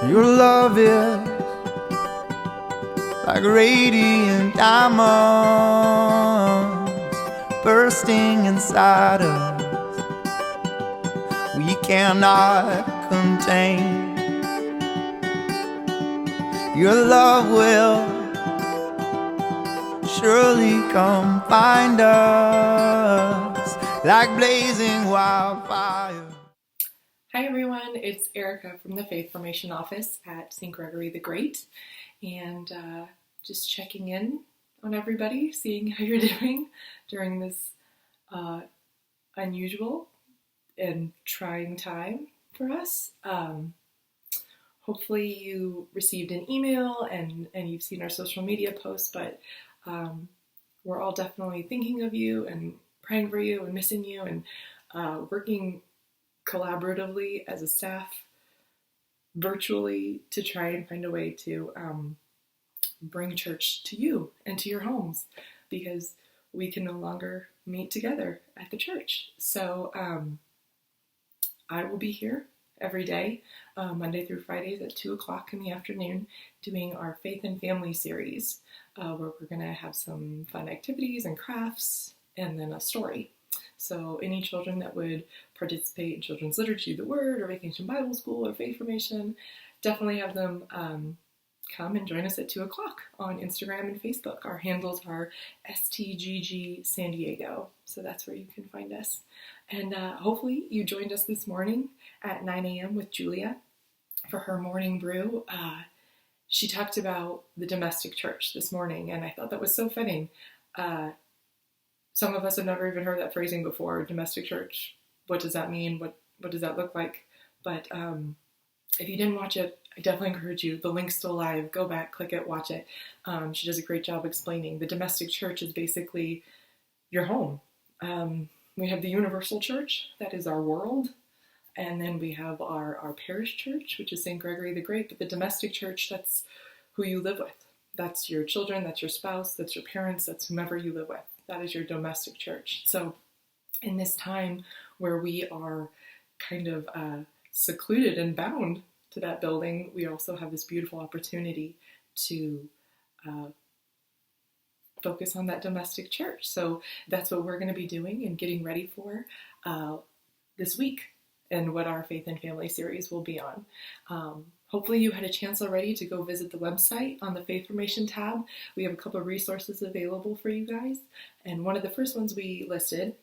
Your love is like radiant diamonds bursting inside us, we cannot contain. Your love will surely come find us like blazing wildfire. Hi everyone, it's Erica from the Faith Formation Office at St. Gregory the Great, and just checking in on everybody, seeing how you're doing during this unusual and trying time for us. Hopefully you received an email and you've seen our social media posts, but we're all definitely thinking of you and praying for you and missing you and working collaboratively as a staff virtually to try and find a way to bring church to you and to your homes, because we can no longer meet together at the church. So I will be here every day, Monday through Fridays at 2 o'clock in the afternoon, doing our Faith and Family series, where we're going to have some fun activities and crafts and then a story. So any children that would participate in children's liturgy, the Word, or Vacation Bible School, or Faith Formation, definitely have them come and join us at 2 o'clock on Instagram and Facebook. Our handles are STGG San Diego, so that's where you can find us. And hopefully you joined us this morning at 9 a.m. with Julia for her morning brew. She talked about the domestic church this morning, and I thought that was so fitting. Some of us have never even heard that phrasing before, domestic church. What does that mean? What does that look like? But if you didn't watch it, I definitely encourage you. The link's still live. Go back, click it, watch it. She does a great job explaining. The domestic church is basically your home. We have the universal church, that is our world. And then we have our parish church, which is St. Gregory the Great. But the domestic church, that's who you live with. That's your children, that's your spouse, that's your parents, that's whomever you live with. That is your domestic church. So in this time where we are kind of secluded and bound to that building, we also have this beautiful opportunity to focus on that domestic church. So that's what we're going to be doing and getting ready for this week, and what our Faith and Family series will be on. Hopefully you had a chance already to go visit the website on the Faith Formation tab. We have a couple of resources available for you guys. And one of the first ones we listed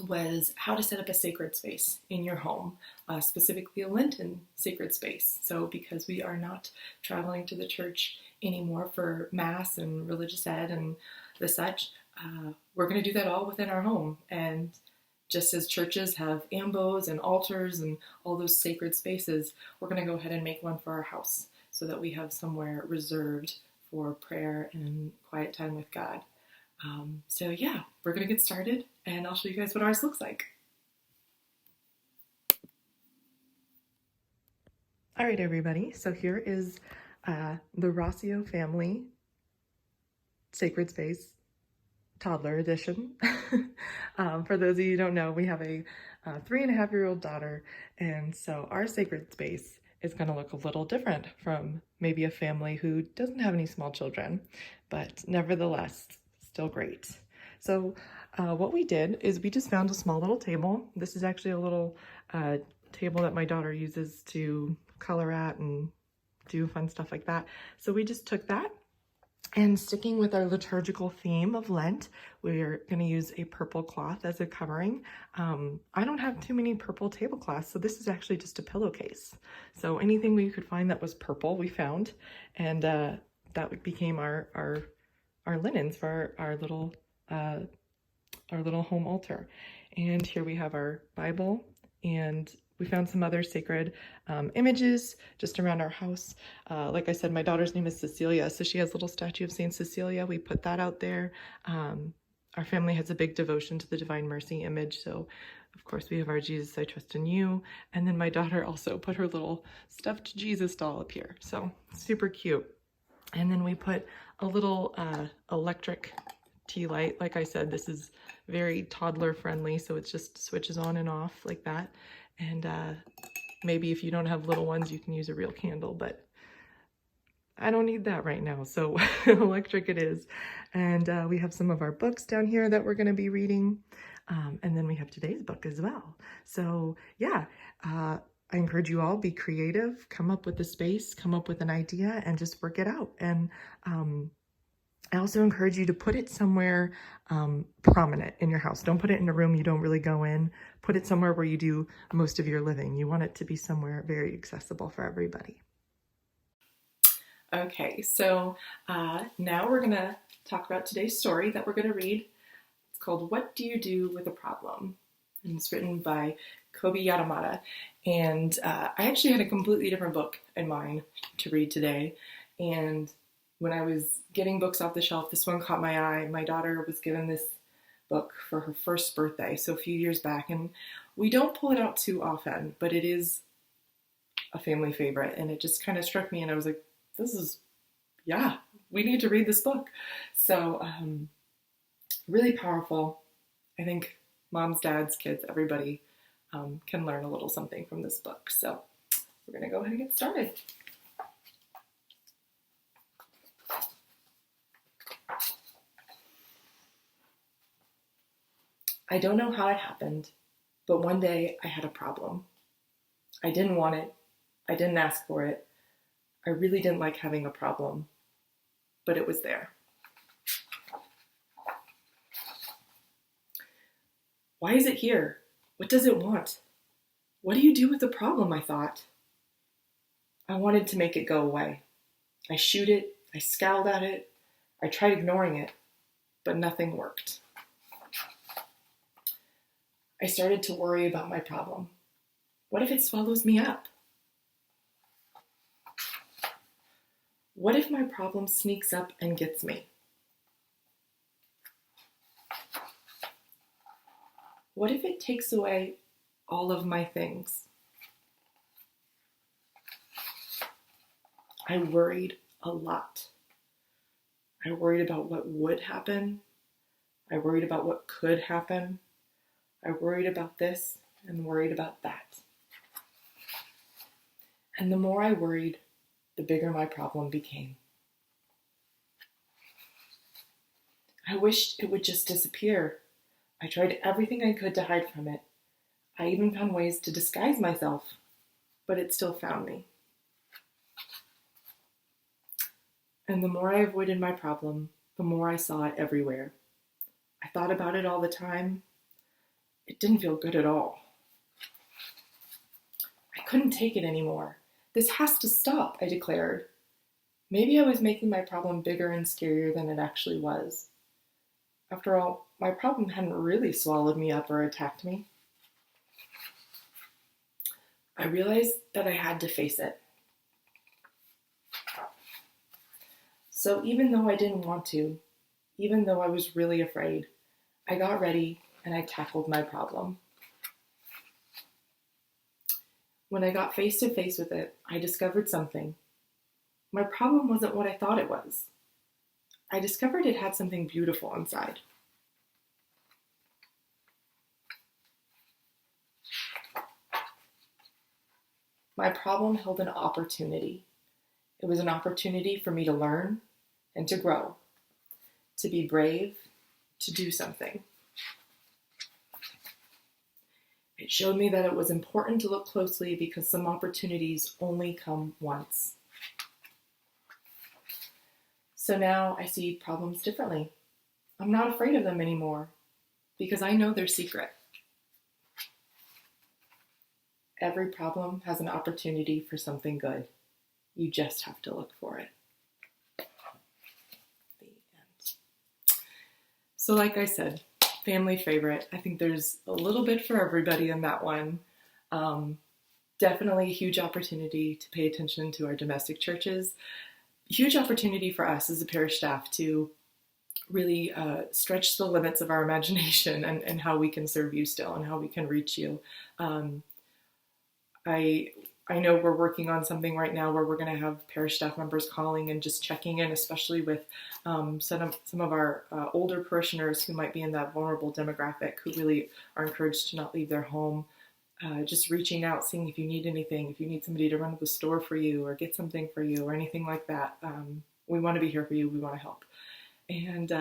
was how to set up a sacred space in your home, specifically a Lenten sacred space. So because we are not traveling to the church anymore for Mass and religious ed and the such, we're going to do that all within our home. And just as churches have ambos and altars and all those sacred spaces, we're going to go ahead and make one for our house so that we have somewhere reserved for prayer and quiet time with God. So yeah, we're going to get started, and I'll show you guys what ours looks like. All right, everybody. So here is the Rossio family sacred space toddler edition. For those of you who don't know, we have a 3.5-year-old daughter, and so our sacred space is going to look a little different from maybe a family who doesn't have any small children, but nevertheless, still great. So what we did is we just found a small little table. This is actually a little table that my daughter uses to color at and do fun stuff like that. So we just took that, and sticking with our liturgical theme of Lent, we're going to use a purple cloth as a covering. I don't have too many purple tablecloths, so this is actually just a pillowcase. So anything we could find that was purple, we found, and that became our linens for our little home altar. And here we have our Bible, and we found some other sacred images just around our house. Like I said, my daughter's name is Cecilia, so she has a little statue of Saint Cecilia. We put that out there. Our family has a big devotion to the Divine Mercy image, so of course we have our Jesus, I Trust in You. And then my daughter also put her little stuffed Jesus doll up here, so super cute. And then we put a little electric tea light. Like I said, this is very toddler friendly, so it just switches on and off like that. And Maybe if you don't have little ones, you can use a real candle, but I don't need that right now, so electric it is. And we have some of our books down here that we're going to be reading. And then we have today's book as well. So yeah, I encourage you all, be creative, come up with a space, come up with an idea, and just work it out. And I also encourage you to put it somewhere prominent in your house. Don't put it in a room you don't really go in. Put it somewhere where you do most of your living. You want it to be somewhere very accessible for everybody. Okay, so now we're going to talk about today's story that we're going to read. It's called What Do You Do with a Problem? And it's written by Kobi Yatamata. And I actually had a completely different book in mind to read today. And when I was getting books off the shelf, this one caught my eye. My daughter was given this book for her first birthday, so a few years back. And we don't pull it out too often, but it is a family favorite. And it just kind of struck me, and I was like, we need to read this book. So really powerful. I think moms, dads, kids, everybody can learn a little something from this book. So we're going to go ahead and get started. I don't know how it happened, but one day I had a problem. I didn't want it. I didn't ask for it. I really didn't like having a problem, but it was there. Why is it here? What does it want? What do you do with the problem? I thought. I wanted to make it go away. I shooed it. I scowled at it. I tried ignoring it, but nothing worked. I started to worry about my problem. What if it swallows me up? What if my problem sneaks up and gets me? What if it takes away all of my things? I worried a lot. I worried about what would happen. I worried about what could happen. I worried about this and worried about that. And the more I worried, the bigger my problem became. I wished it would just disappear. I tried everything I could to hide from it. I even found ways to disguise myself, but it still found me. And the more I avoided my problem, the more I saw it everywhere. I thought about it all the time. It didn't feel good at all. I couldn't take it anymore. This has to stop, I declared. Maybe I was making my problem bigger and scarier than it actually was. After all, my problem hadn't really swallowed me up or attacked me. I realized that I had to face it. So even though I didn't want to, even though I was really afraid, I got ready and I tackled my problem. When I got face to face with it, I discovered something. My problem wasn't what I thought it was. I discovered it had something beautiful inside. My problem held an opportunity. It was an opportunity for me to learn and to grow, to be brave, to do something. It showed me that it was important to look closely because some opportunities only come once. So now I see problems differently. I'm not afraid of them anymore because I know their secret. Every problem has an opportunity for something good. You just have to look for it. The end. So like I said, family favorite. I think there's a little bit for everybody in that one. Definitely a huge opportunity to pay attention to our domestic churches. Huge opportunity for us as a parish staff to really stretch the limits of our imagination and how we can serve you still and how we can reach you. I know we're working on something right now where we're going to have parish staff members calling and just checking in, especially with some of our older parishioners who might be in that vulnerable demographic who really are encouraged to not leave their home. just reaching out, seeing if you need anything, if you need somebody to run to the store for you or get something for you or anything like that. We want to be here for you. We want to help. And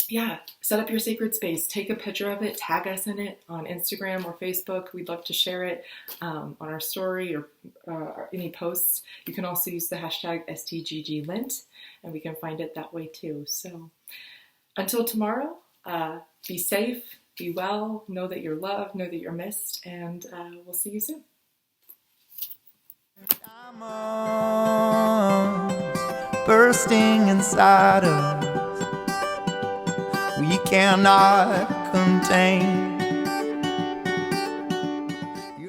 yeah, set up your sacred space. Take a picture of it. Tag us in it on Instagram or Facebook. We'd love to share it on our story or any posts. You can also use the hashtag STGGLint, and we can find it that way too. So until tomorrow, be safe, be well, know that you're loved, know that you're missed, and we'll see you soon. Diamonds bursting inside us, we cannot contain.